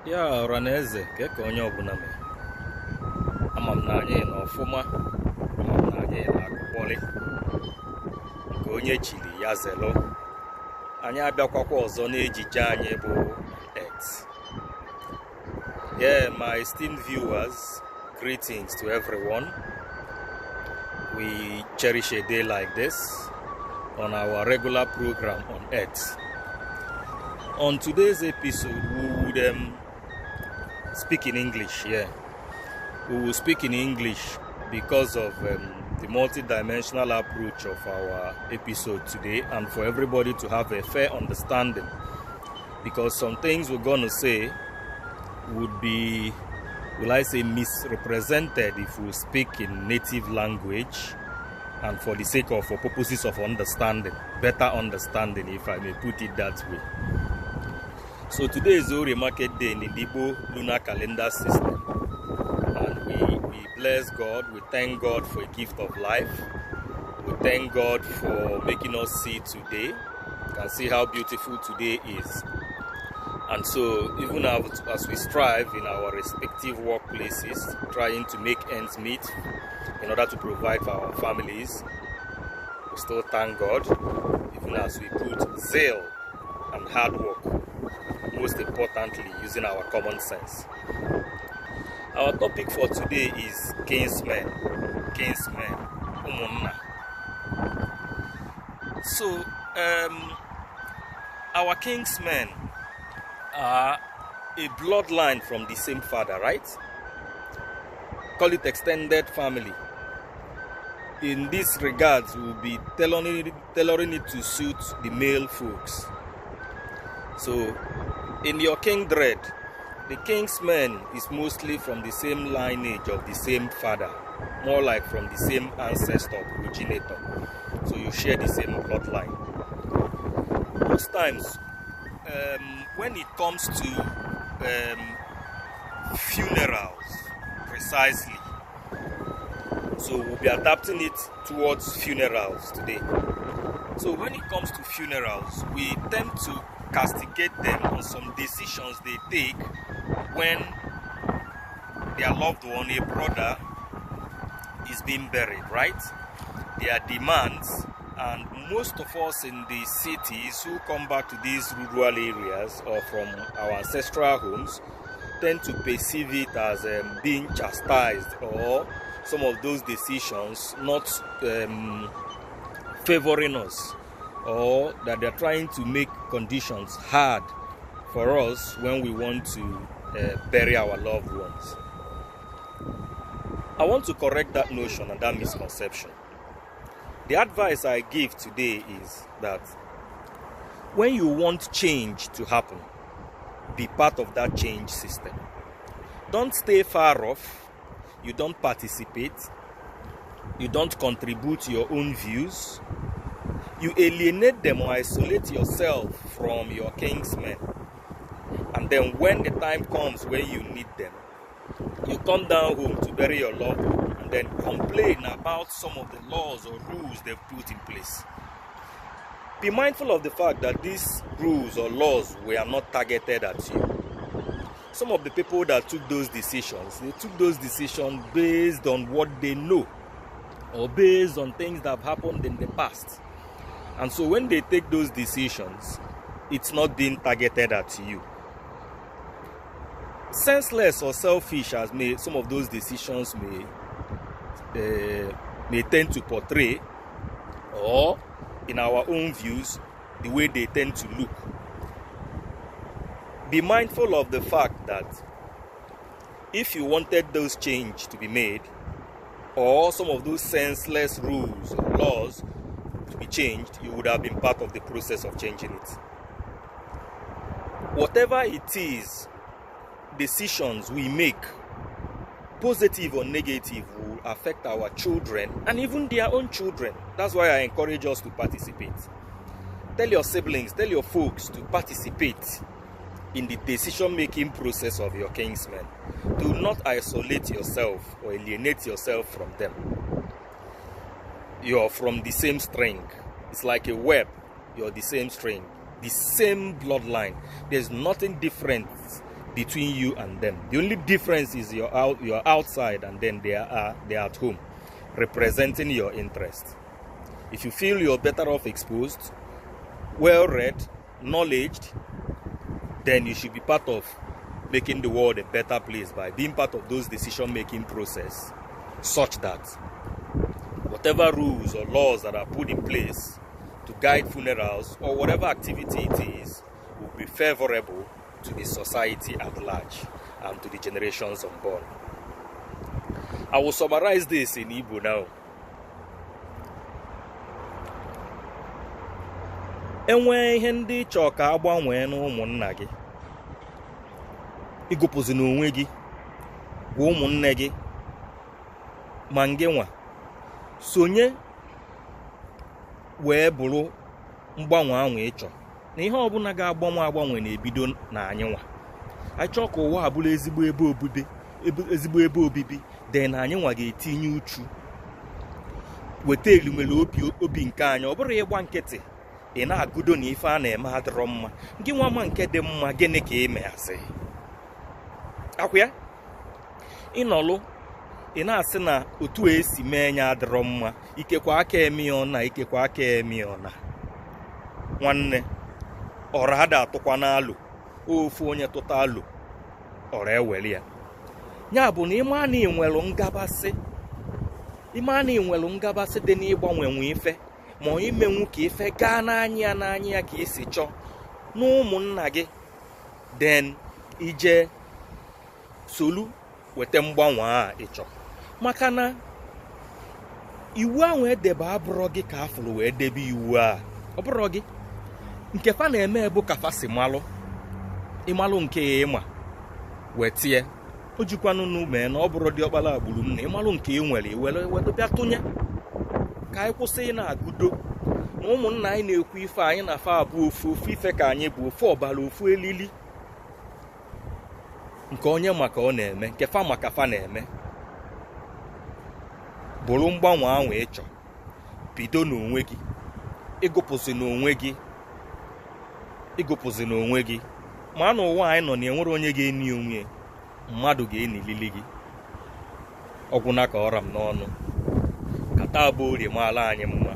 Ya ọraneze ka onye ọbụla mee ama m na anyị na ọfụma ama m na anyị na akụkpọrị nke onye chiri ya zelo anyị abịakwakwa ọzọ n'ejije anyị bụ X. Yeah, my esteemed viewers, greetings to everyone. We cherish a day like this on our regular program on X. On today's episode, we would speak in English. Yeah, we will speak in English because of the multi-dimensional approach of our episode today, and for everybody to have a fair understanding. Because some things we're going to say would be, will I say, misrepresented if we speak in native language, and for the sake of, for purposes of understanding, better understanding, if I may put it that way. So today is Ori Market Day in the Igbo lunar calendar system, and we bless God, we thank God for a gift of life, we thank God for making us see today. You can see how beautiful today is. And so even as we strive in our respective workplaces, trying to make ends meet in order to provide for our families, we still thank God, even as we put zeal and hard work, most importantly using our common sense. Our topic for today is Kinsmen, Ụmụnna. So our Kinsmen are a bloodline from the same father, right? Call it extended family. In this regards, we'll be tailoring it to suit the male folks. So in your kindred, the Kinsmen is mostly from the same lineage of the same father, more like from the same ancestor, originator. So you share the same bloodline. Most times, when it comes to funerals, precisely, so we'll be adapting it towards funerals today. So when it comes to funerals, we tend to castigate them on some decisions they take when their loved one, a brother, is being buried, right? Their demands. And most of us in the cities who come back to these rural areas or from our ancestral homes tend to perceive it as being chastised, or some of those decisions not favoring us, or that they're trying to make conditions hard for us when we want to bury our loved ones. I want to correct that notion and that misconception. The advice I give today is that when you want change to happen, be part of that change system. Don't stay far off. You don't participate. You don't contribute your own views. You alienate them or isolate yourself from your kinsmen. And then when the time comes when you need them, you come down home to bury your loved one, and then complain about some of the laws or rules they've put in place. Be mindful of the fact that these rules or laws were not targeted at you. Some of the people that took those decisions, they took those decisions based on what they know, or based on things that have happened in the past. And so when they take those decisions, it's not being targeted at you. Senseless or selfish as some of those decisions may tend to portray, or in our own views, the way they tend to look. Be mindful of the fact that if you wanted those change to be made, or some of those senseless rules or laws to be changed, you would have been part of the process of changing it. Whatever it is, decisions we make, positive or negative, will affect our children and even their own children. That's why I encourage us to participate. Tell your siblings, tell your folks to participate in the decision-making process of your kinsmen. Do not isolate yourself or alienate yourself from them. You're from the same string. It's like a web. You're the same string, the same bloodline. There's nothing different between you and them. The only difference is you're outside and then they are at home, representing your interest. If you feel you're better off exposed, well-read, knowledged, then you should be part of making the world a better place by being part of those decision-making process, such that whatever rules or laws that are put in place to guide funerals or whatever activity it is will be favorable to the society at large and to the generations unborn. I will summarize this in Igbo now. Enwe ihe ndị chọọ ka agbanwee na ụmụnna gị, igụpụzi n'onwe gị gwa ụmụnne gị ma ngị nwa sonye wee bụrụ mgbanwe ahụ ịchọ. Na ihe ọbụla ga-agbanwe na-ebido na anyị nwa. Anyị chọọ ka ụwa abụrụ ezigbo ebe obibi dị na anyị nwa ga-etinye uchu weta elumelu obi nke anyị. Ọ bụrụ ịgba nkịtị ị na-agụdo na ife a na-eme adịrọ mma, gị nwa ma nke dị mma gịnị ka ime asị akwa ya ịnọlụ ị na-asị na otu esi mee nya adịrọ mma, ikekwa aka eme ya ọna, ikekwa aka eme ya ọna. Nwanne ọra ada atụkwa n'alụ, ofu onye tụta alụ ọra eweli ya. Ya bụ na ịma na ịnwelụ ngabasị dị n'ịgbanwenwu ife ma imenwu ka ife gaa n'anya ya ka esi chọọ na ụmụnna gị, then ije solu weta mgbanwe a ịchọ. Maka na iwu ahụ edebe abụrọ gị ka afụrụ wee debe iwu a, ọ bụrọ gị nke fa na-eme bụ ka fa si malụ ịmalụ nke ya ịma wetie o jikwanụ n'ume na ọ bụrụ dị ọkpala agburu m na ịmalụ nke ị nwere iwere bịa tụnye ka anyị kwụsị ị na-agụdo na ụmụnna anyị na-ekwu ife anyị na fa abụ ofu ife ka anyị bụ ofu ọbara ofu elili, nke onye maka ọ na-eme nke fa maka fa na-eme. Bụrụ mgbanwe ahụ ịchọ, bido n'onwe gị, ịgụpụzi n'onwe gị ma na ụwa anyị nọ na enwere onye ga-eni onwe, mmadụ ga-enilili gị. Ọgwụ na ka ọra m n'ọnụ ka taa bụ orie maala anyị mma.